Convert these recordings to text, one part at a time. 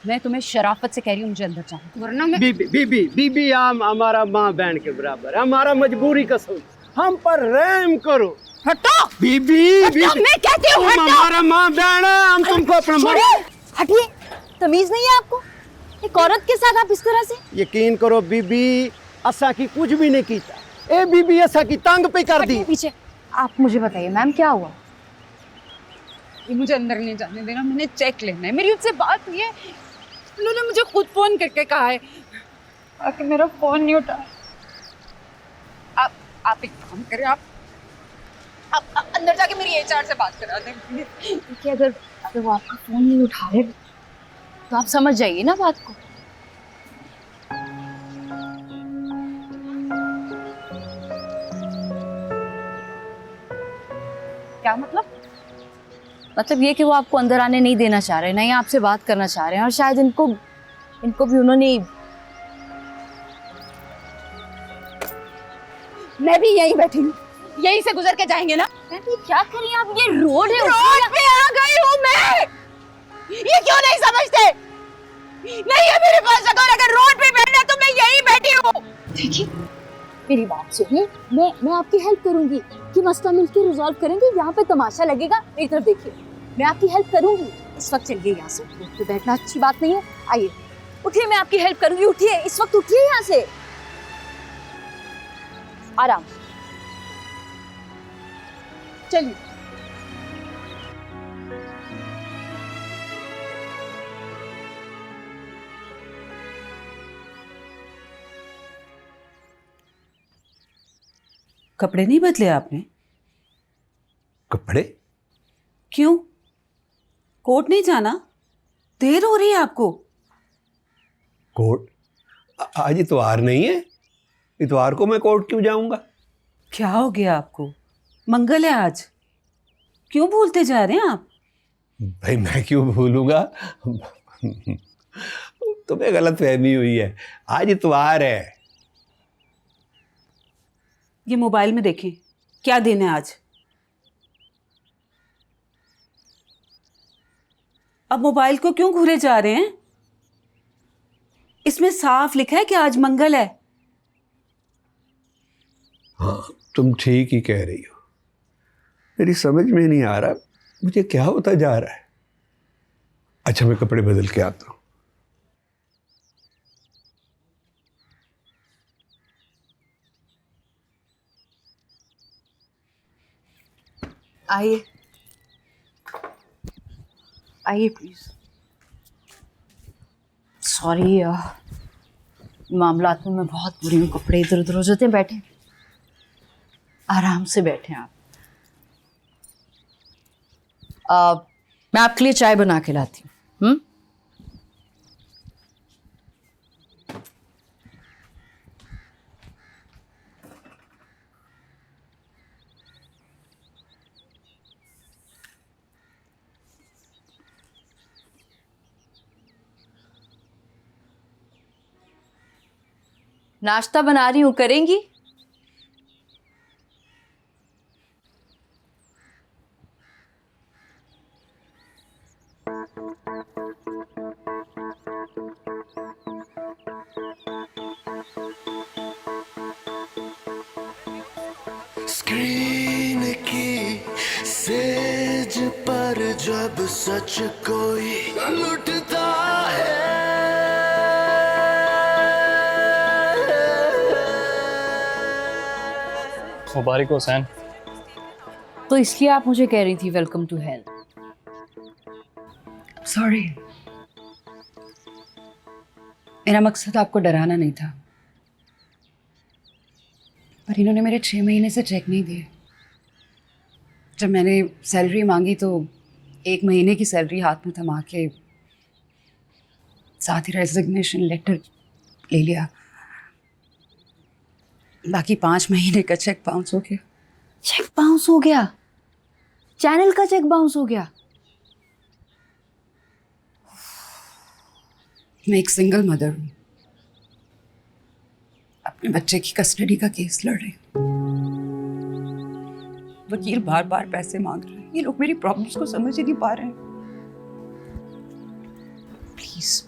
मैं तुम्हें शराफत से कह रही हूँ मुझे अंदर जाना, वरना मैं बीबी बीबी बीबी आम हमारा माँ बहन के बराबर, हमारा मजबूरी का सोच, हम पर रहम करो। हटो। बीबी हटो, बीबी मैं कहती हूँ तुम हटो। हमारा माँ बहन है, हम तुमको अपना माँ। हटिए, तमीज नहीं है आपको? एक औरत के साथ आप इस तरह से? यकीन करो बीबी, असा की कुछ भी नहीं कीता। ए बीबी असा की तंग पे कर दी। पीछे आप मुझे बताइए मैम क्या हुआ? ये मुझे अंदर नहीं जाने देना, मैंने चेक लेना है, मेरी उससे बात हुई है, उन्होंने मुझे खुद फोन करके कहा है, आके मेरा फोन नहीं उठा। आप एक काम करें, आप अंदर जाके मेरी एचआर से बात करा दें, क्योंकि अगर वो आपका फोन नहीं उठा रहे तो आप समझ जाइए ना बात को। क्या मतलब? मतलब ये कि वो आपको अंदर आने नहीं देना चाह रहे, नहीं आपसे बात करना चाह रहे हैं, और शायद इनको भी उन्होंने। मैं भी यहीं बैठी हूँ, यहीं से गुजर के जाएंगे ना। मैं भी क्या करिए आप, ये रोड है, रोड पे आ गई हूँ मैं। ये क्यों नहीं समझते? नहीं है मेरे पास जगह, अगर रोड पे बैठना है तो मैं यहीं बैठी हूँ। देखिए मेरी बात सुनिए, मैं आपकी हेल्प करूंगी कि मसला मिलकर रिजॉल्व करेंगे। यहाँ पे तमाशा लगेगा, मेरी तरफ देखिए, मैं आपकी हेल्प करूंगी। इस वक्त चलिए यहाँ से, रोड पे बैठना अच्छी बात नहीं है। आइए उठिए, मैं आपकी हेल्प करूंगी, उठिए इस वक्त, उठिए यहाँ से आराम। चलिए कपड़े नहीं बदले आपने? कपड़े? क्यों? कोर्ट नहीं जाना? देर हो रही है आपको। कोर्ट? आज इतवार नहीं है, इतवार को मैं कोर्ट क्यों जाऊंगा? क्या हो गया आपको? मंगल है आज, क्यों भूलते जा रहे हैं आप? भाई मैं क्यों भूलूंगा? तुम्हें गलत फहमी हुई है, आज इतवार है। ये मोबाइल में देखें क्या दिन है आज। अब मोबाइल को क्यों घूरे जा रहे हैं? इसमें साफ लिखा है कि आज मंगल है। हाँ तुम ठीक ही कह रही हो, मेरी समझ में नहीं आ रहा मुझे क्या होता जा रहा है। अच्छा मैं कपड़े बदल के आता हूँ। आइए आइए प्लीज। सॉरी मामलात में मैं बहुत बुरी हूँ, कपड़े इधर उधर हो जाते हैं। बैठे, आराम से बैठे आप। मैं आपके लिए चाय बना के लाती हूँ। नाश्ता बना रही हूँ, करेंगी? स्क्रीन की सेज पर जब सच कोई लुटता है, मुबारक हो हुसैन। तो इसलिए आप मुझे कह रही थी वेलकम टू हेल। सॉरी, मेरा मकसद आपको डराना नहीं था, पर इन्होंने मेरे 6 महीने से चेक नहीं दिए। जब मैंने सैलरी मांगी तो 1 महीने की सैलरी हाथ में थमा के साथ ही रेजिग्नेशन लेटर ले लिया। बाकी 5 महीने का चेक बाउंस हो गया। चेक बाउंस हो गया? चैनल का चेक बाउंस हो गया? मैं एक सिंगल मदर हूँ, अपने बच्चे की कस्टडी का केस लड़ रही हूँ। वकील बार बार पैसे मांग रहे हैं, ये लोग मेरी प्रॉब्लम्स को समझ ही नहीं पा रहे हैं। प्लीज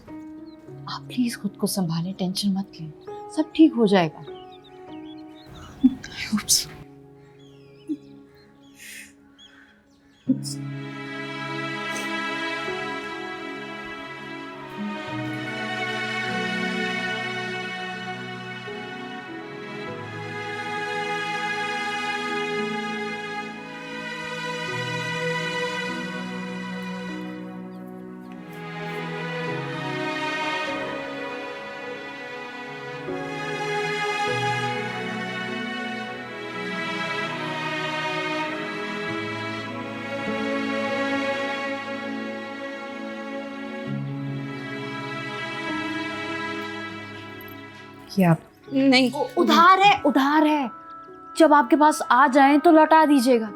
आप प्लीज खुद को संभालें, टेंशन मत लें, सब ठीक हो जाएगा। I hope so. क्या? नहीं, उधार है, उधार है। जब आपके पास आ जाएं तो लौटा दीजिएगा।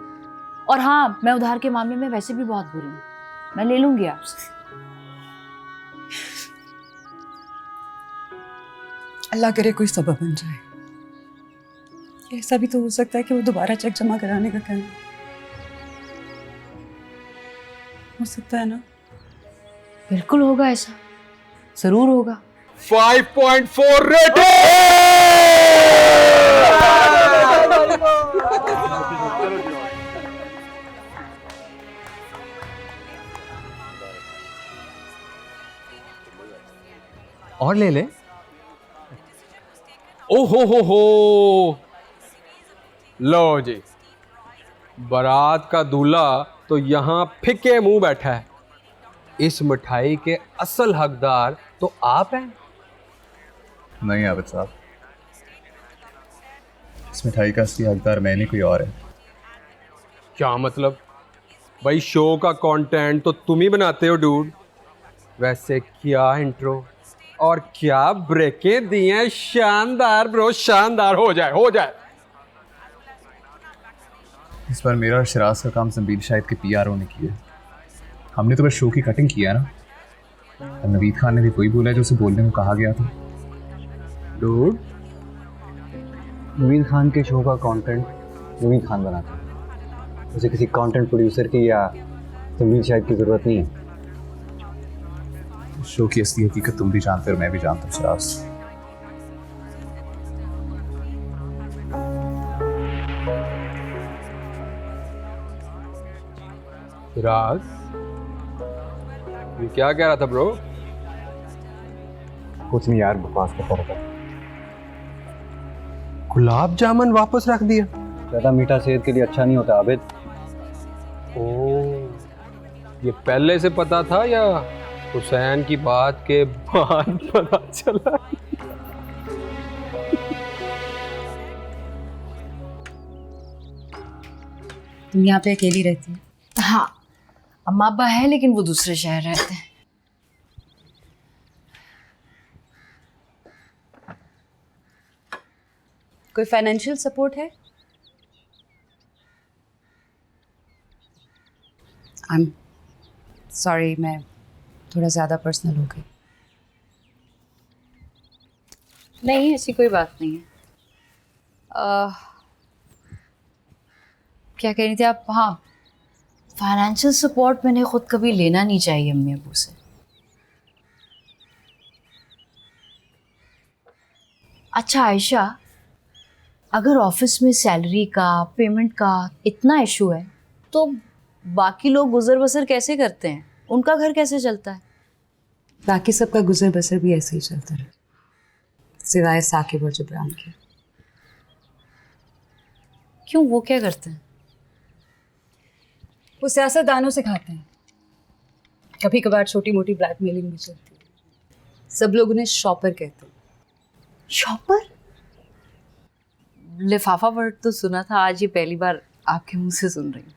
और हाँ, मैं उधार के मामले में वैसे भी बहुत बुरी हूँ, मैं ले लूंगी आपसे। अल्लाह करे कोई सबब बन जाए। ऐसा भी तो हो सकता है कि वो दोबारा चेक जमा कराने का कहना हो सकता है ना? बिल्कुल होगा, ऐसा जरूर होगा। 5.4 रेटिंग। और ले ले। ओ हो, लो जी, बारात का दूल्हा तो यहाँ फिके मुंह बैठा है। इस मिठाई के असल हकदार तो आप हैं। नहीं आबिद साहब, इस मिठाई का असली हकदार मैं नहीं, कोई और है। क्या मतलब? भाई शो का कंटेंट तो तुम ही बनाते हो डूड। वैसे क्या इंट्रो और क्या ब्रेकें दी हैं, शानदार ब्रो, शानदार। हो जाए। इस बार मेरा और शिराज का काम संबीर शाहिद के पीआरओ ने किया। हमने तो बस शो की कटिंग किया ना। और नवीद खान ने भी वही बोला जो उसे बोलने को कहा गया था। डूड, नवीद खान के शो का कंटेंट नवीद खान बनाता है, उसे किसी कंटेंट प्रोड्यूसर की या संबीर शाहिद की जरूरत नहीं है। शो की असली हकीकत तुम भी जानते हो और मैं भी जानता हूँ शिराज। शिराज, ये क्या कह रहा था ब्रो? कुछ नहीं यार, बकवास करता रहता। गुलाब जामुन वापस रख दिया? ज़्यादा मीठा सेहत के लिए अच्छा नहीं होता आबिद। ओह, ये पहले से पता था या हुसैन की बात के बाद पता चला? तुम यहाँ पे अकेली रहती हो? हाँ, अम्मा अब्बा है लेकिन वो दूसरे शहर रहते हैं। कोई फाइनेंशियल सपोर्ट है? आई एम सॉरी, मैं थोड़ा ज़्यादा पर्सनल हो गई। नहीं, ऐसी कोई बात नहीं है। क्या कह रही थी आप? हाँ, फाइनेंशियल सपोर्ट मैंने खुद कभी लेना नहीं चाहिए अम्मी अबू से। अच्छा आयशा, अगर ऑफिस में सैलरी का, पेमेंट का इतना इशू है तो बाकी लोग गुजर बसर कैसे करते हैं? उनका घर कैसे चलता है? बाकी सबका गुजर बसर भी ऐसे ही चलता है, सिवाय साकिब और जबरान के। क्यों, वो क्या करते हैं? वो सियासतदानों से खाते हैं। कभी कभार छोटी मोटी ब्लैकमेलिंग भी चलती है। सब लोग उन्हें शॉपर कहते हैं। शॉपर? लिफाफा वर्ड तो सुना था, आज ये पहली बार आपके मुंह से सुन रही हूँ।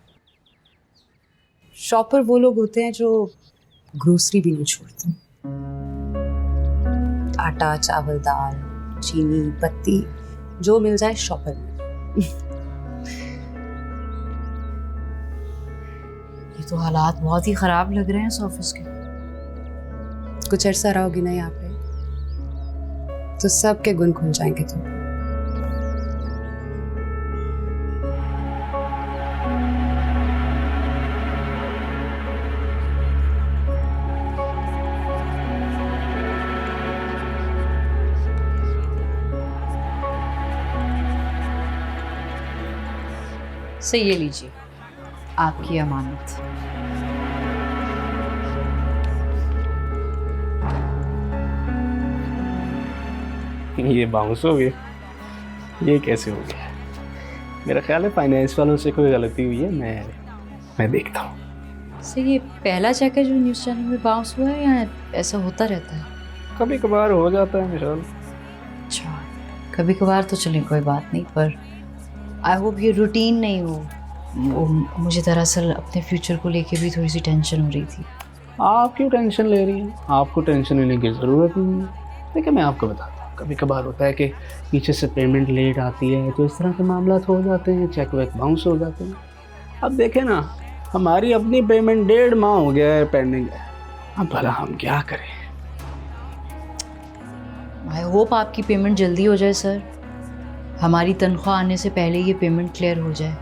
शॉपर वो लोग होते हैं जो ग्रोसरी भी नहीं छोड़ते। आटा, चावल, दाल, चीनी, पत्ती, जो मिल जाए शॉपर में। ये तो हालात बहुत ही खराब लग रहे हैं इस ऑफिस के। कुछ अरसा रहोगी ना यहाँ पे तो सबके गुण खुल जाएंगे तुम। से ये लीजिए आपकी अमानत। ये बाउंस हो गया, ये कैसे हो गया? मेरा ख्याल है फाइनेंस वालों से कोई गलती हुई है, मैं देखता हूँ। से ये पहला चेक है जो न्यूज़ चैनल में बाउंस हुआ है या ऐसा होता रहता है? कभी कभार हो जाता है मिसाल। अच्छा, कभी कभार तो चलें कोई बात नहीं, पर आई होप ये रूटीन नहीं हो। मुझे दरअसल अपने फ्यूचर को लेके भी थोड़ी सी टेंशन हो रही थी। आप क्यों टेंशन ले रही हैं? आपको टेंशन लेने की ज़रूरत नहीं है। देखिए मैं आपको बताता हूँ, कभी कभार होता है कि पीछे से पेमेंट लेट आती है, तो इस तरह के मामला हो जाते हैं, चेक वेक बाउंस हो जाते हैं। अब देखें ना, हमारी अपनी पेमेंट 1.5 माह हो गया है पेंडिंग है, अब भला हम क्या करें? आई होप आपकी पेमेंट जल्दी हो जाए सर, हमारी तनख्वाह आने से पहले ये पेमेंट क्लियर हो जाए।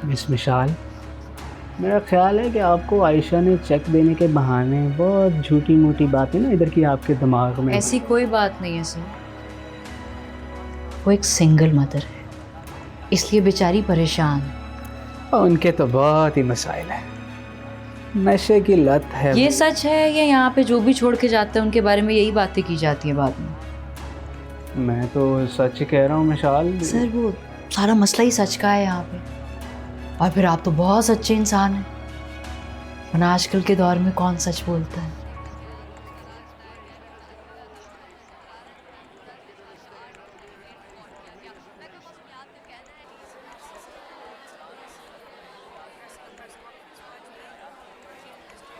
मिस मिशाल, मेरा ख्याल है कि आपको आयशा ने चेक देने के बहाने बहुत झूठी मोटी बातें ना इधर की आपके दिमाग में। ऐसी कोई बात नहीं है सर, वो एक सिंगल मदर है, इसलिए बेचारी परेशान है। और उनके तो बहुत ही मसाइल हैं, नशे की लत है। ये सच है या यहाँ पे जो भी छोड़ के जाते हैं उनके बारे में यही बातें की जाती हैं बाद में? मैं तो सच कह रहा हूँ मिशाल। सर वो सारा मसला ही सच का है यहाँ पे, और फिर आप तो बहुत सच्चे इंसान हैं, वरना आजकल के दौर में कौन सच बोलता है।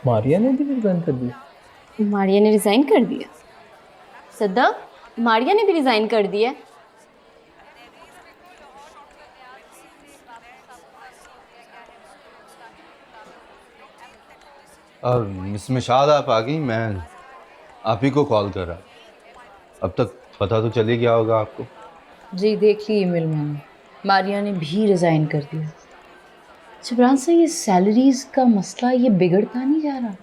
मारिया ने भी रिजाइन कर दिया। मारिया ने रिजाइन कर दिया? सद्दा, मारिया ने भी रिजाइन कर दिया? अब मिस मिशाल आप आ गई, मैं आप ही को कॉल कर रहा। अब तक पता तो चल ही गया होगा आपको। जी देख ली ईमेल मैंने, मारिया ने भी रिज़ाइन कर दिया। शिवराज से ये सैलरीज का मसला ये बिगड़ता नहीं जा रहा?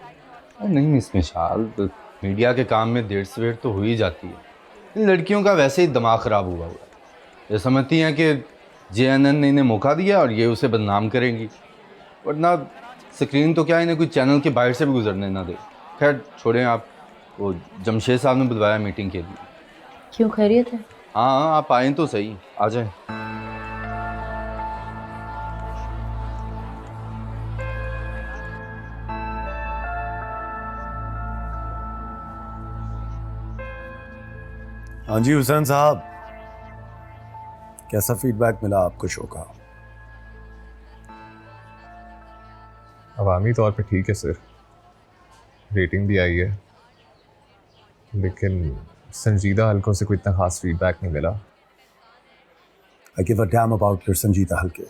अरे नहीं मिस मिशाल, तो मीडिया के काम में देर सवेर तो हो ही जाती है। इन लड़कियों का वैसे ही दिमाग ख़राब हुआ है, ये समझती हैं कि JNN ने इन्हें मौका दिया और ये उसे बदनाम करेंगी, वरना स्क्रीन तो क्या इन्हें कोई चैनल के बाहर से भी गुजरने ना दे। खैर छोड़ें आप, वो जमशेद साहब ने बुलवाया मीटिंग के लिए। क्यों, खैरियत है? हाँ आप आएँ तो सही, आ जाएं। हाँ जी हुसैन साहब, कैसा फीडबैक मिला आपको शो का? अवामी तौर पे ठीक है सर, रेटिंग भी आई है, लेकिन संजीदा हल्कों से कोई इतना खास फीडबैक नहीं मिला। I give a damn about your संजीदा हल्के।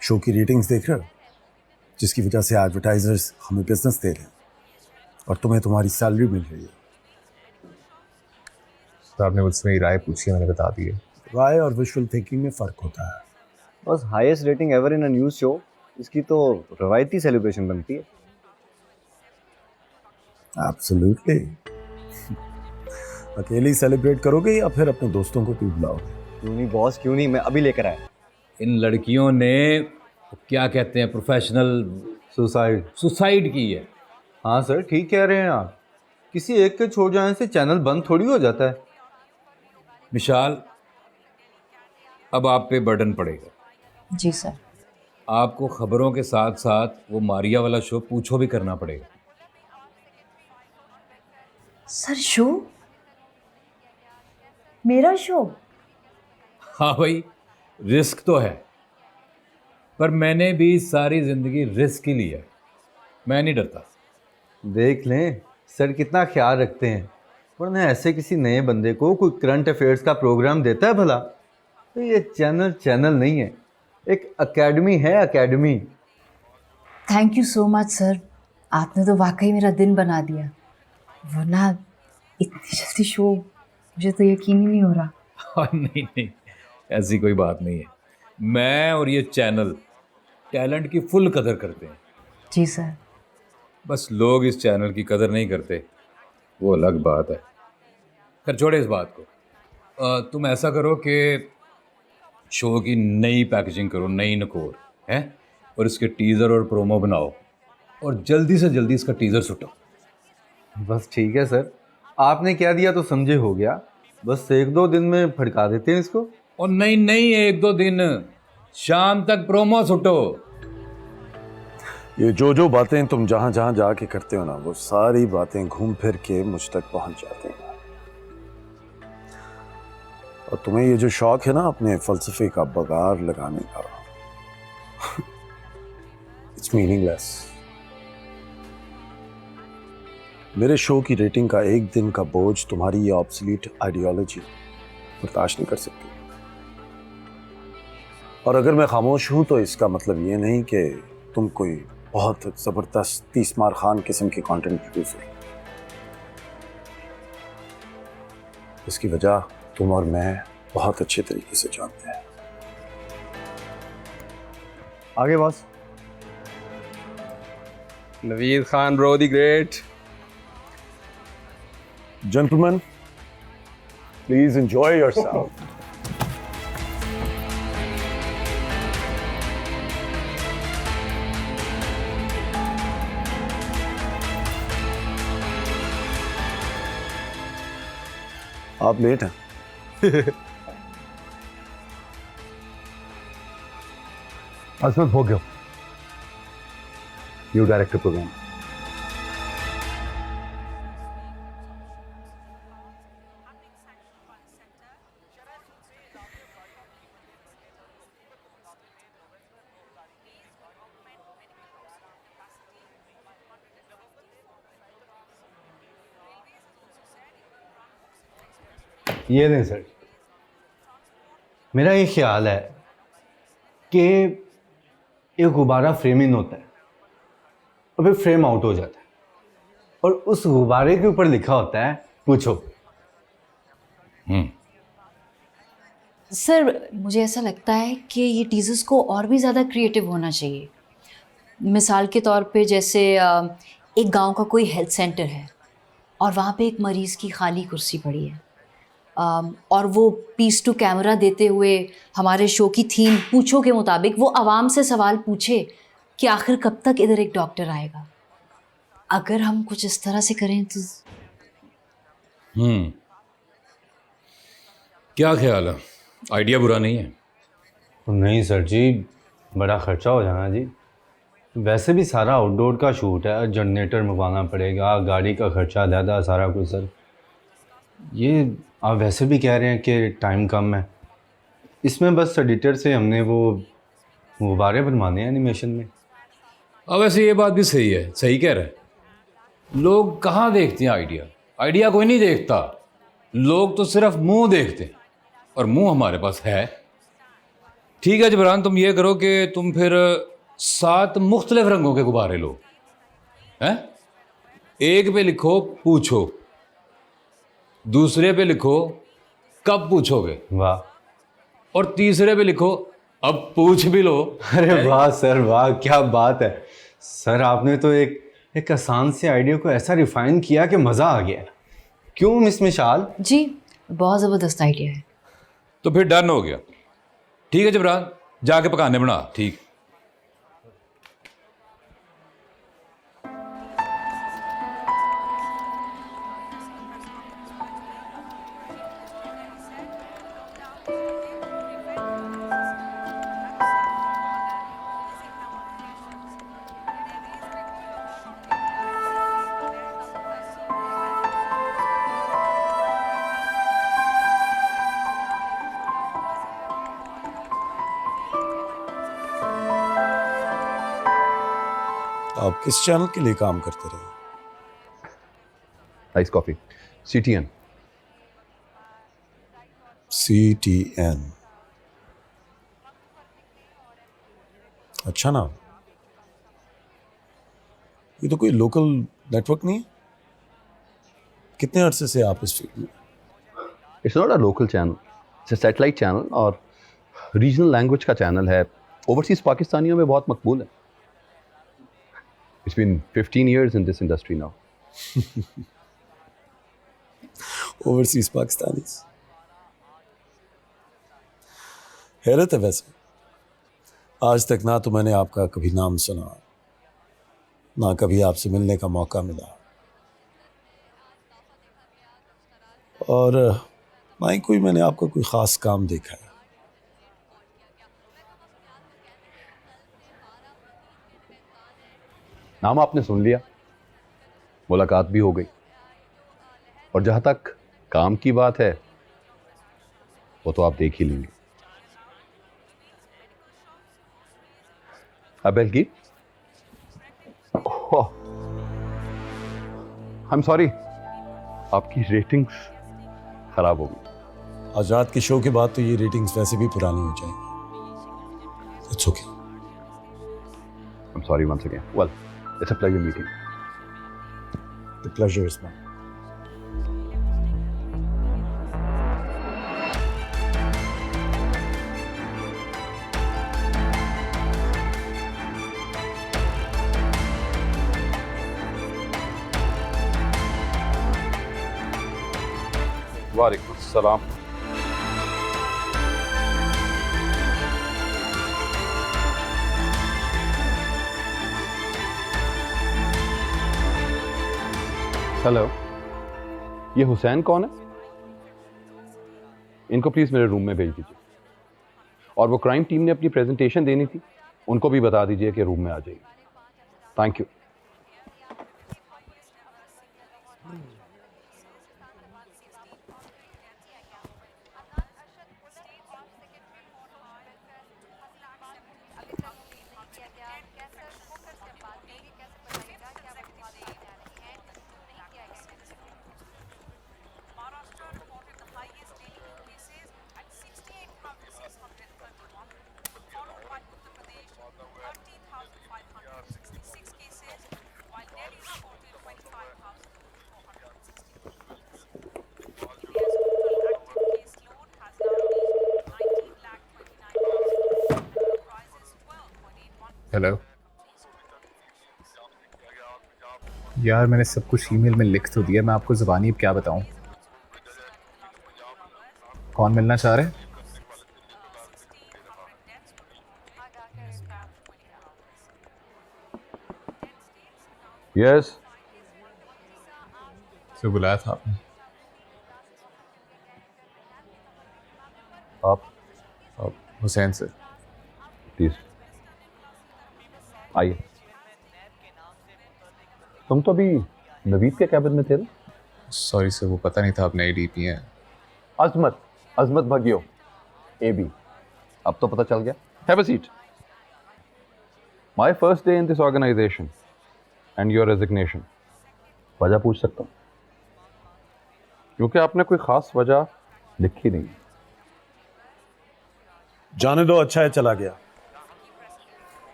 शो की रेटिंग्स देख रहे हो, जिसकी वजह से एडवर्टाइजर्स हमें बिजनेस दे रहे हैं और तुम्हें तुम्हारी सैलरी मिल रही है। तो आपने मुझसे मेरी राय पूछी, मैंने बता दी है। राय और विजुअल थिंकिंग में फ़र्क होता है। बस highest rating ever in a news show, इसकी तो रवायती सेलिब्रेशन बनती है। एब्सोल्युटली। अकेले ही सेलिब्रेट करोगे या फिर अपने दोस्तों को भी बुलाओगे? क्यों नहीं बॉस, क्यों नहीं, मैं अभी लेकर आया। इन लड़कियों ने क्या कहते हैं प्रोफेशनल सुसाइड की है। हाँ सर ठीक कह रहे हैं आप, किसी एक के छोड़ जाने से चैनल बंद थोड़ी हो जाता है। मिशाल, अब आप पे बर्डन पड़ेगा। जी सर। आपको खबरों के साथ साथ वो मारिया वाला शो पूछो भी करना पड़ेगा। Sir show? मेरा शो? हाँ भाई, रिस्क तो है, पर मैंने भी सारी जिंदगी रिस्क ही लिया है, मैं नहीं डरता। देख लें सर कितना ख्याल रखते हैं, वरना ऐसे किसी नए बंदे को कोई करंट अफेयर्स का प्रोग्राम देता है भला? तो ये चैनल नहीं है, एक एकेडमी है, academy. Thank you so much sir, आपने तो वाकई मेरा दिन बना दिया, वरना इतनी जल्दी शो मुझे तो यकीन ही नहीं हो रहा। नहीं, ऐसी कोई बात नहीं है। मैं और ये चैनल टैलेंट की फुल कदर करते हैं। जी सर। बस लोग इस चैनल की कदर नहीं करते, वो अलग बात है। खैर छोड़े इस बात को। तुम ऐसा करो कि शो की नई पैकेजिंग करो, नई नकोर है, और इसके टीज़र और प्रोमो बनाओ और जल्दी से जल्दी इसका टीज़र सुटो। बस ठीक है सर, आपने क्या दिया तो समझे हो गया। बस 1-2 दिन में फड़का देते हैं इसको। और नहीं नहीं, 1-2 दिन, शाम तक प्रोमो सुटो। ये जो बातें तुम जहां जहां जाके करते हो ना, वो सारी बातें घूम फिर के मुझ तक पहुंच जाती हैं। और तुम्हें ये जो शौक है ना अपने फलसफे का बगार लगाने का, इट्स मीनिंगलेस। मेरे शो की रेटिंग का एक दिन का बोझ तुम्हारी ये ऑब्सोलीट आइडियोलॉजी बर्दाश्त नहीं कर सकती। और अगर मैं खामोश हूं तो इसका मतलब ये नहीं कि तुम कोई बहुत जबरदस्त 30 मार खान किस्म के कंटेंट प्रोड्यूसर। इसकी वजह तुम और मैं बहुत अच्छे तरीके से जानते हैं। आगे boss. Naveed Khan bro the great. Gentlemen, please enjoy yourself. आप लेट हैं। असमत हो गया। You director program. ये नहीं सर, मेरा ये ख्याल है कि एक गुब्बारा फ्रेम इन होता है और फिर फ्रेम आउट हो जाता है और उस गुब्बारे के ऊपर लिखा होता है पूछो। सर मुझे ऐसा लगता है कि ये टीजर्स को और भी ज़्यादा क्रिएटिव होना चाहिए। मिसाल के तौर पे जैसे एक गांव का कोई हेल्थ सेंटर है और वहाँ पे एक मरीज़ की खाली कुर्सी पड़ी है, और वो पीस टू कैमरा देते हुए हमारे शो की थीम पूछो के मुताबिक वो आवाम से सवाल पूछे कि आखिर कब तक इधर एक डॉक्टर आएगा। अगर हम कुछ इस तरह से करें तो। क्या ख्याल है? आइडिया बुरा नहीं है। नहीं सर जी, बड़ा खर्चा हो जाना जी। वैसे भी सारा आउटडोर का शूट है, जनरेटर मंगवाना पड़ेगा, गाड़ी का खर्चा ज़्यादा, सारा कुछ सर। ये आप वैसे भी कह रहे हैं कि टाइम कम है, इसमें बस एडिटर से हमने वो गुब्बारे बनवाने हैं एनिमेशन में। अब वैसे ये बात भी सही है, सही कह रहे हैं। लोग कहाँ देखते हैं आइडिया? आइडिया कोई नहीं देखता, लोग तो सिर्फ मुंह देखते हैं, और मुंह हमारे पास है। ठीक है जबरान, तुम ये करो कि तुम फिर 7 मुख्तलिफ रंगों के गुब्बारे लो हैं। एक पे लिखो पूछो, दूसरे पे लिखो कब पूछोगे, वाह, और तीसरे पे लिखो अब पूछ भी लो। अरे वाह सर वाह, क्या बात है सर। आपने तो एक आसान से आइडिया को ऐसा रिफाइन किया कि मज़ा आ गया। क्यों मिस मिशाल? जी बहुत ज़बरदस्त आइडिया है। तो फिर डन हो गया। ठीक है जबरान, जाके पकाने बना। ठीक। आप किस चैनल के लिए काम करते रहे? Ice coffee, CTN। CTN, अच्छा नाम। ये तो कोई लोकल नेटवर्क नहीं है? कितने अरसे से आप इस फील्ड में? It's not a local channel, it's satellite channel और रीजनल लैंग्वेज का चैनल है। ओवरसीज पाकिस्तानियों में बहुत मकबूल है। It's been 15 years in this industry now. Overseas Pakistanis. हैरत है वैसे, आज तक ना तो मैंने आपका कभी नाम सुना, ना कभी आपसे मिलने का मौका मिला, और ना ही कोई मैंने आपका कोई ख़ास काम देखा है। नाम आपने सुन लिया, मुलाकात भी हो गई, और जहां तक काम की बात है वो तो आप देख ही लेंगे। अबेल की आई एम सॉरी, आपकी रेटिंग्स खराब हो गई। आज रात के शो के बाद तो ये रेटिंग्स वैसे भी पुरानी हो जाएंगी। It's okay. I am sorry once again. Well, it's a pleasure meeting. The pleasure is mine. वालेकुम अस्सलाम। हेलो, ये हुसैन कौन है? इनको प्लीज मेरे रूम में भेज दीजिए, और वो क्राइम टीम ने अपनी प्रेजेंटेशन देनी थी, उनको भी बता दीजिए कि रूम में आ जाइए। Thank you. हेलो यार, मैंने सब कुछ ईमेल में लिख तो दिया, मैं आपको ज़बानी अब क्या बताऊं। कौन मिलना चाह रहे? यस, से बुलाया था आपने? आप हुसैन सर। प्लीज आइए। तुम तो अभी नवीद के कैबिन में थे ना? सॉरी सर, वो पता नहीं था आप नए डीपी हैं। अजमत भगियो, AB। अब तो पता चल गया। Have a seat. My first day in this organisation and your resignation. वजह पूछ सकता हूँ? क्योंकि आपने कोई खास वजह लिखी नहीं। जाने दो, अच्छा है चला गया।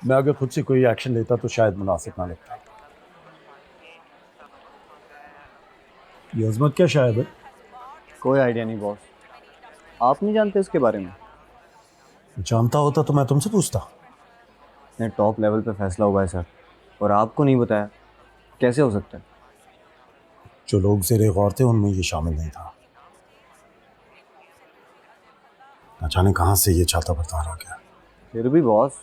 मैं अगर खुद से कोई एक्शन लेता तो शायद मुनासिब ना लगता। ये अजमत क्या शायद है? कोई आइडिया नहीं बॉस, आप नहीं जानते इसके बारे में? जानता होता तो मैं तुमसे पूछता। इतने टॉप लेवल पे फैसला हुआ है सर, और आपको नहीं बताया, कैसे हो सकता है? जो लोग ज़ेरे गौर थे उनमें ये शामिल नहीं था। न जाने कहाँ से ये छाता बरदार आ गया। फिर भी बॉस,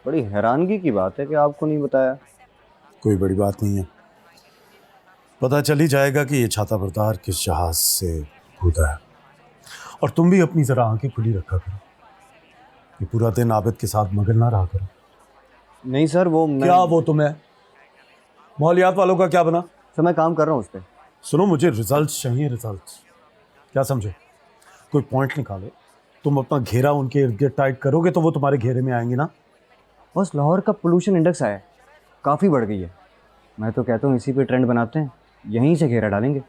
बड़ी हैरानगी की बात है कि आपको नहीं बताया। कोई बड़ी बात नहीं है, पता चल ही जाएगा कि ये छाता बरदार किस जहाज से कूदा है। और तुम भी अपनी ज़रा आंखें खुली रखा करो, ये पूरा दिन आबिद के साथ मगन ना रहा करो। नहीं सर, वो क्या वो तुम्हें? माहौलियात वालों का क्या बना? सर मैं काम कर रहा हूँ उस पर। सुनो, मुझे रिजल्ट्स चाहिए, रिजल्ट्स। क्या समझे? कोई पॉइंट निकालो, तुम अपना घेरा उनके इर्द गिर्द टाइट करोगे तो वो तुम्हारे घेरे में आएंगे ना। बस लाहौर का पोल्यूशन इंडेक्स आया है, काफ़ी बढ़ गई है। मैं तो कहता हूँ इसी पे ट्रेंड बनाते हैं, यहीं से घेरा डालेंगे।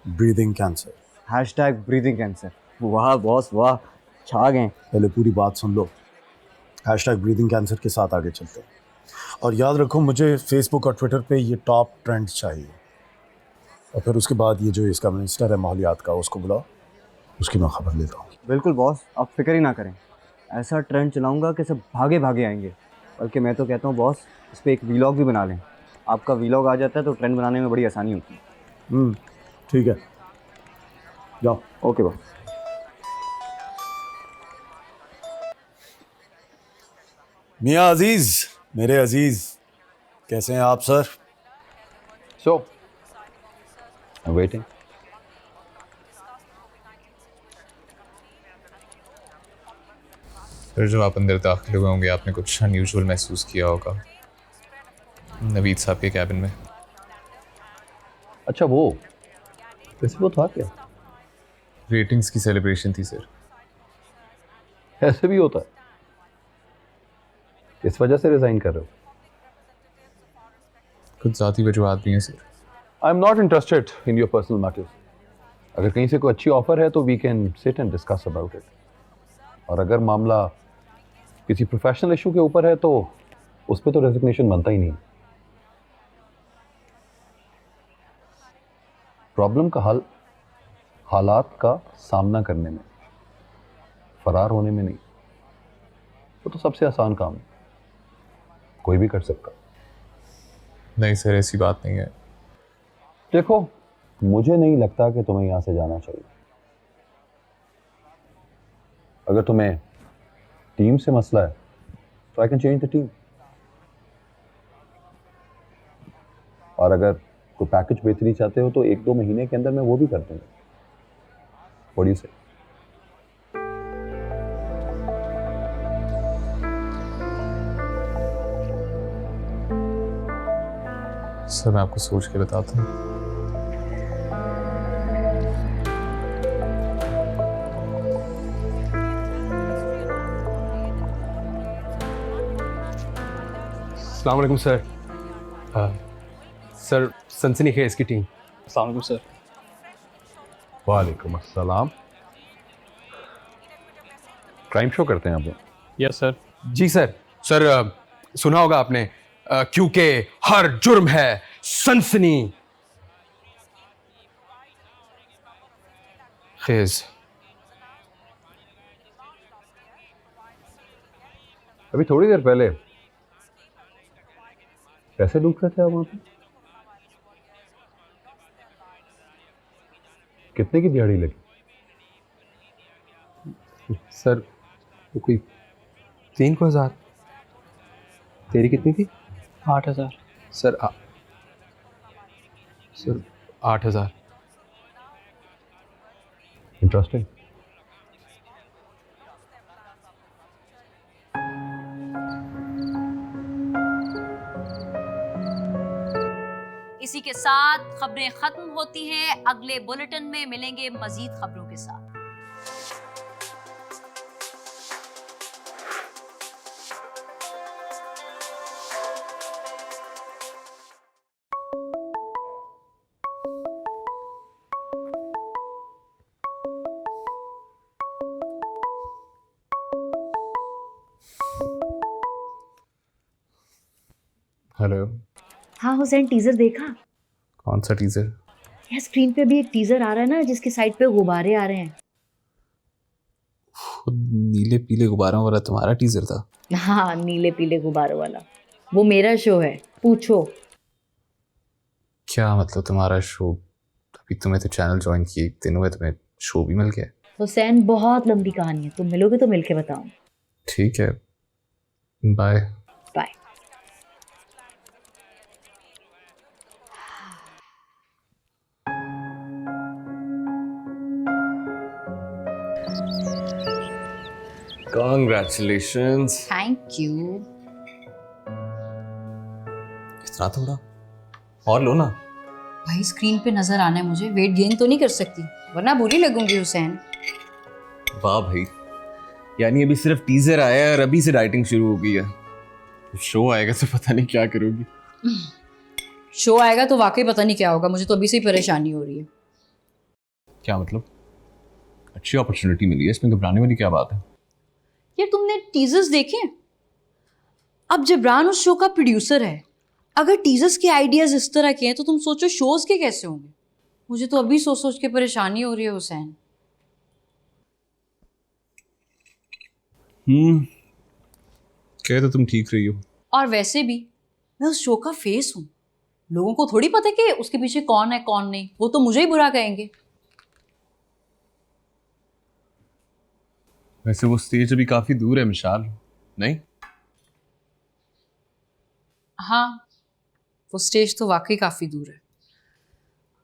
Breathing cancer. Breathing cancer. वाह बॉस वाह, छा गए। पहले पूरी बात सुन लो। ब्रीदिंग कैंसर के साथ आगे चलते हैं। और याद रखो, मुझे फेसबुक और ट्विटर पे ये टॉप ट्रेंड्स चाहिए। और फिर उसके बाद ये जो इसका मिनिस्टर है माहौलियात का, उसको बुलाओ, उसकी मैं खबर लेता हूँ। बिल्कुल बॉस, आप फिक्र ही ना करें, ऐसा ट्रेंड चलाऊंगा कि सब भागे भागे आएंगे। बल्कि मैं तो कहता हूँ बॉस, इस पर एक वीलॉग भी बना लें। आपका वीलॉग आ जाता है तो ट्रेंड बनाने में बड़ी आसानी होती है। ठीक है, जाओ। Okay boss. मियाँ अजीज, मेरे अजीज, कैसे हैं आप सर? So waiting. फिर जब आप अंदर दाखिल हुए होंगे आपने कुछ अनयूजुअल महसूस किया होगा नवीद साहब के कैबिन में। अच्छा, वो वैसे वो था क्या? रेटिंग्स की सेलिब्रेशन थी सर। ऐसे भी होता है? इस वजह से रिजाइन कर रहे हो? कुछ ज़ाती वजूहात भी हैं sir. I am not interested in your personal matters. अगर कहीं से कोई अच्छी ऑफर है तो we can sit and discuss about it, और अगर मामला किसी प्रोफेशनल इशू के ऊपर है तो उस पर तो रेजिग्नेशन बनता ही नहीं। प्रॉब्लम का हल हालात का सामना करने में, फरार होने में नहीं। वो तो सबसे आसान काम है, कोई भी कर सकता। नहीं सर, ऐसी बात नहीं है। देखो, मुझे नहीं लगता कि तुम्हें यहां से जाना चाहिए। अगर तुम्हें टीम से मसला है तो I can change the team, और अगर कोई पैकेज बेहतरी चाहते हो तो 1-2 महीने के अंदर मैं वो भी कर दूंगा। व्हाट डू यू से? सर मैं आपको सोच के बताता हूँ। अस्सलाम वालेकुम सर। सर सनसनीखेज की टीम। अस्सलाम वालेकुम सर। वालेकुम अस्सलाम। क्राइम शो करते हैं आप लोग? Yes sir. जी सर। सर सुना होगा आपने, क्योंकि हर जुर्म है सनसनी खेज। अभी थोड़ी देर पहले पैसे लूट रहे थे आप वहां पे? कितने की दिहाड़ी लगी? सर वो कोई 3,000। तेरी कितनी थी? 8,000। Sir sir 8,000। इंटरेस्टिंग। इसी के साथ खबरें खत्म होती हैं। अगले बुलेटिन में मिलेंगे मजीद खबरों के साथ। हेलो। हाँ हुसैन, टीजर देखा? कौन सा टीजर? यार स्क्रीन पे भी एक टीजर आ रहा है ना, जिसके साइड पे गुब्बारे आ रहे हैं। नीले पीले गुब्बारों वाला तुम्हारा टीजर था? हाँ, नीले पीले गुब्बारों वाला वो मेरा शो है, पूछो। क्या मतलब तुम्हारा शो? अभी तुम्हें तो चैनल ज्वाइन किए 1 दिन हुए, तुम्हें शो भी मिल गया? हुसैन बहुत लंबी कहानी है, तुम मिलोगे तो मिलके बताऊं। ठीक है, bye. Bye. Congratulations। Thank you. इतना थोड़ा और लो ना। भाई स्क्रीन पे नजर आना है मुझे, वेट गेन तो नहीं कर सकती वरना बुरी लगूंगी हुसैन। वाह भाई, यानी अभी सिर्फ टीजर आया है और अभी से डाइटिंग शुरू हो गई है। शो आएगा तो पता नहीं क्या करोगी। शो आएगा तो वाकई पता नहीं क्या होगा, मुझे तो अभी से ही परेशानी हो रही है। क्या मतलब? अच्छी अपॉर्चुनिटी मिली है, इसमें घबराने वाली क्या बात है? यार तुमने टीजर्स देखे? अब जबरान उस शो का प्रोड्यूसर है, अगर टीजर्स के आइडियाज इस तरह के हैं तो तुम सोचो शोज के कैसे होंगे। मुझे तो अभी सोच सोच के परेशानी हो रही है हुसैन। कह तो तुम ठीक रही हो। और वैसे भी मैं उस शो का फेस हूँ, लोगों को थोड़ी पता कि उसके पीछे कौन है कौन नहीं, वो तो मुझे ही बुरा कहेंगे। वैसे वो स्टेज अभी काफी दूर है मिशाल, नहीं? हाँ, वो स्टेज तो वाकई काफ़ी दूर है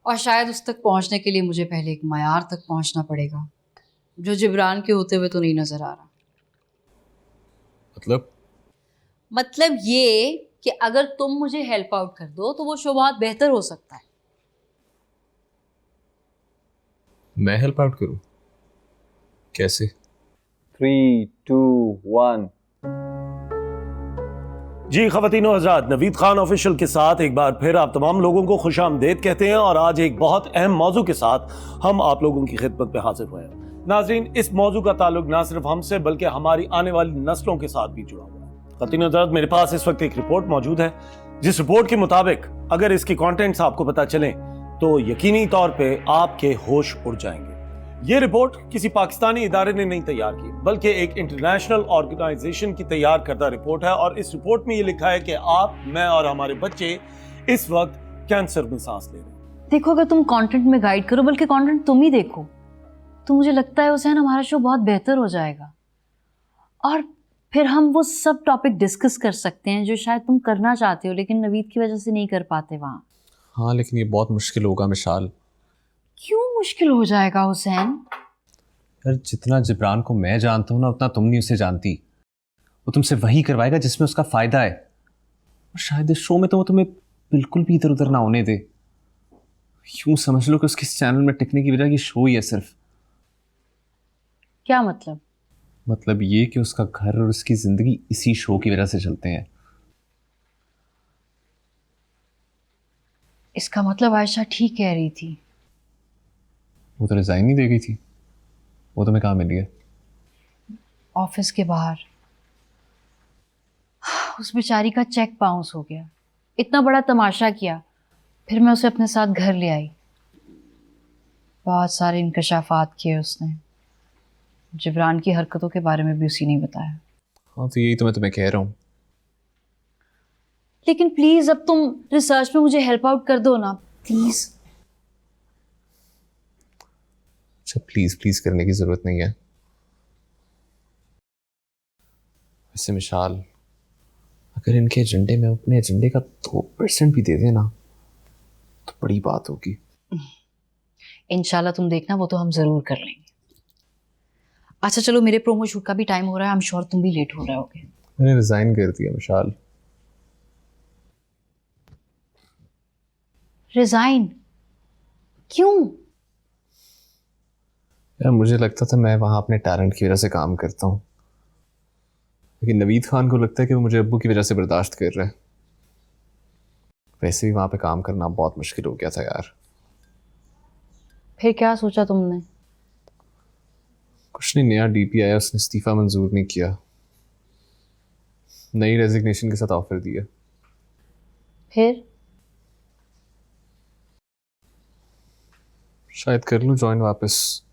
और शायद उस तक पहुंचने के लिए मुझे पहले एक मयार तक पहुंचना पड़ेगा जो जिब्रान के होते हुए तो नहीं नज़र आ रहा। मतलब ये कि अगर तुम मुझे हेल्प आउट कर दो तो वो शो बहुत बेहतर हो सकता है। मैं हेल्प आउट करूं? कैसे? 3, 2, 1। जी ख़वातीनो हज़रात, नवीद खान ऑफिशियल के साथ एक बार फिर आप तमाम लोगों को खुशामदीद कहते हैं और आज एक बहुत अहम मौजू के साथ हम आप लोगों की खिदमत में हाजिर हुए हैं। नाज़रीन, इस मौजू का ताल्लुक ना सिर्फ हमसे बल्कि हमारी आने वाली नस्लों के साथ भी जुड़ा हुआ है। ख़वातीनो हज़रात, मेरे पास इस वक्त एक रिपोर्ट मौजूद है जिस रिपोर्ट के मुताबिक अगर इसकी कॉन्टेंट्स आपको पता चलें तो यकीनी तौर पर आपके होश उड़ जाएंगे। ये रिपोर्ट किसी पाकिस्तानी इदारे ने नहीं तैयार की बल्कि एक इंटरनेशनल ऑर्गेनाइजेशन की तैयार करदा रिपोर्ट है और इस रिपोर्ट में ये लिखा है कि आप, मैं और हमारे बच्चे इस वक्त कैंसर में सांस ले रहे हैं। देखो, अगर तुम कंटेंट में गाइड करो बल्कि कंटेंट तुम ही देखो तो मुझे लगता है हुसैन हमारा शो बहुत बेहतर हो जाएगा और फिर हम वो सब टॉपिक डिस्कस कर सकते हैं जो शायद तुम करना चाहते हो लेकिन नवीद की वजह से नहीं कर पाते वहाँ। हाँ, लेकिन ये बहुत मुश्किल होगा मिशाल। क्यों मुश्किल हो जाएगा हुसैन? यार, जितना जिब्रान को मैं जानता हूँ ना उतना तुम नहीं उसे जानती। वो तुमसे वही करवाएगा जिसमें उसका फ़ायदा है और शायद इस शो में तो वो तुम्हें बिल्कुल भी इधर उधर ना होने दे। यूँ समझ लो कि उसके चैनल में टिकने की वजह ये शो ही है सिर्फ। क्या मतलब? मतलब ये कि उसका घर और उसकी ज़िंदगी इसी शो की वजह से चलते हैं। इसका मतलब आयशा ठीक कह रही थी। वो तो रिज़ाइन नहीं दे गई थी। वो तुम्हें कहाँ मिली है? ऑफिस के बाहर। उस बेचारी का चेक बाउंस हो गया। इतना बड़ा तमाशा किया, फिर मैं उसे अपने साथ घर ले आई। बहुत सारे इंकशाफात किए उसने। जिब्रान की हरकतों के बारे में भी उसी ने बताया। हाँ, तो यही तो मैं तुम्हें कह रहा हूँ। लेकिन प्लीज अब तुम रिसर्च में मुझे हेल्प आउट कर दो ना, प्लीज। अच्छा, प्लीज प्लीज करने की जरूरत नहीं है। वैसे मिशाल, अगर इनके एजेंडे में अपने एजेंडे का 2% भी दे देना तो बड़ी बात होगी। इंशाल्लाह तुम देखना, वो तो हम जरूर कर लेंगे। अच्छा चलो, मेरे प्रोमो शूट का भी टाइम हो रहा है। आई एम श्योर तुम भी लेट हो रहे होगे। मैंने रिजाइन कर दिया मिशाल। रिजाइन? क्यों? यार, मुझे लगता था मैं वहां अपने टैलेंट की वजह से काम करता हूँ, लेकिन नवीद खान को लगता है कि वो मुझे अब्बू की वजह से बर्दाश्त कर रहा है। वैसे भी वहां पे काम करना बहुत मुश्किल हो गया था यार। फिर क्या सोचा तुमने? कुछ नहीं, नया डीपी आया, उसने इस्तीफा मंजूर नहीं किया, नई रेजिग्नेशन के साथ ऑफर दिया। फिर शायद कर लूँ ज्वाइन वापस,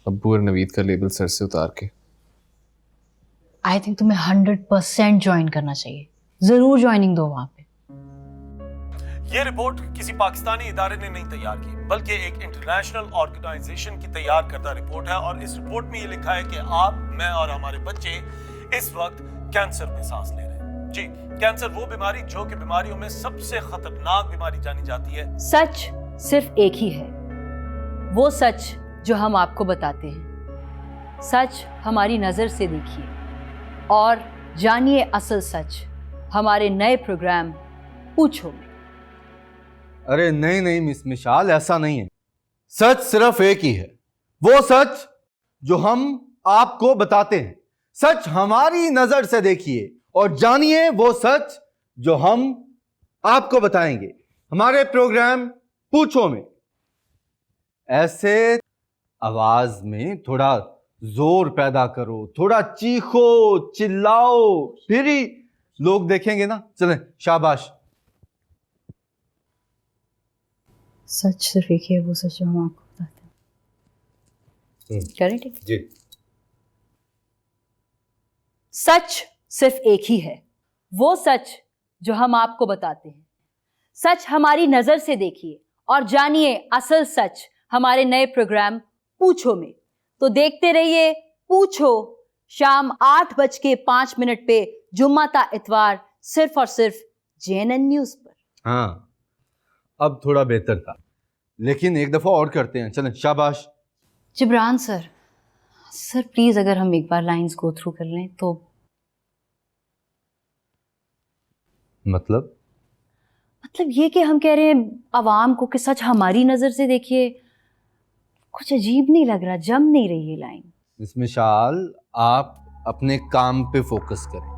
अब्बू और नवीद का लेबल सर से उतार के। आई थिंक तुम्हें 100% ज्वाइन करना चाहिए। जरूर ज्वाइनिंग दो वहां पे। ये रिपोर्ट किसी पाकिस्तानी इदारे ने नहीं तैयार की बल्कि एक इंटरनेशनल ऑर्गेनाइजेशन की तैयार करदा रिपोर्ट है और इस रिपोर्ट में ये लिखा है कि आप, मैं और हमारे बच्चे इस वक्त कैंसर में सांस ले रहे हैं। जी, कैंसर वो बीमारी जो कि बीमारियों में सबसे खतरनाक बीमारी जानी जाती है। सच सिर्फ एक ही है, वो सच जो हम आपको बताते हैं। सच हमारी नजर से देखिए और जानिए असल सच हमारे नए प्रोग्राम पूछो में। अरे नहीं नहीं मिस मिशाल, ऐसा नहीं है। सच सिर्फ एक ही है, वो सच जो हम आपको बताते हैं। सच हमारी नजर से देखिए और जानिए वो सच जो हम आपको बताएंगे हमारे प्रोग्राम पूछो में। ऐसे आवाज में थोड़ा जोर पैदा करो, थोड़ा चीखो चिल्लाओ, फिर ही लोग देखेंगे ना। चलें, शाबाश। सच सिर्फ एक ही है, वो सच जो हम आपको बताते हैं। करें? ठीक जी। सच सिर्फ एक ही है, वो सच जो हम आपको बताते हैं। सच हमारी नजर से देखिए और जानिए असल सच हमारे नए प्रोग्राम पूछो में। तो देखते रहिए पूछो, शाम 8:05 पे जुम्मा ता इतवार सिर्फ और सिर्फ JNN न्यूज़ पर। हाँ, अब थोड़ा बेहतर था, लेकिन एक दफ़ा और करते हैं, चलें, शाबाश। जिब्रान सर, सर प्लीज़ अगर हम एक बार लाइंस गो थ्रू कर लें तो। मतलब ये कि हम कह रहे हैं आवाम को कि सच हमारी नज़र से देखिए, कुछ अजीब नहीं लग रहा, जम नहीं रही ये लाइन। मिस मिसाल, आप अपने काम पे फोकस करें,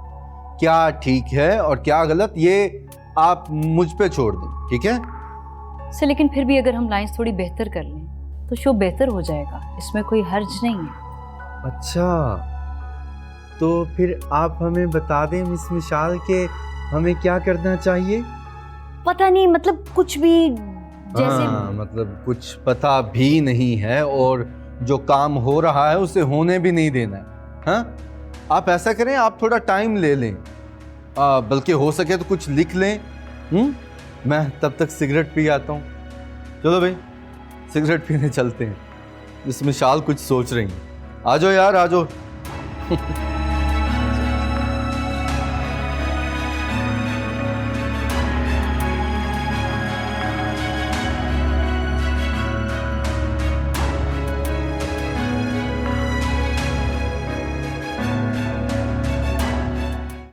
क्या ठीक है और क्या गलत ये आप मुझ पे छोड़ दें, ठीक है? सर लेकिन फिर भी अगर हम लाइंस थोड़ी बेहतर कर लें तो शो बेहतर हो जाएगा, इसमें कोई हर्ज नहीं है। अच्छा, तो फिर आप हमें बता दें मिस मिसाल के हमें क्या करना चाहिए? पता नहीं, मतलब कुछ भी जैसे। हाँ, मतलब कुछ पता भी नहीं है और जो काम हो रहा है उसे होने भी नहीं देना है। हाँ, आप ऐसा करें, आप थोड़ा टाइम ले लें, बल्कि हो सके तो कुछ लिख लें। मैं तब तक सिगरेट पी आता हूँ। चलो भाई, सिगरेट पीने चलते हैं। मिस मिसाल कुछ सोच रही हैं। आ जाओ यार, आ जाओ।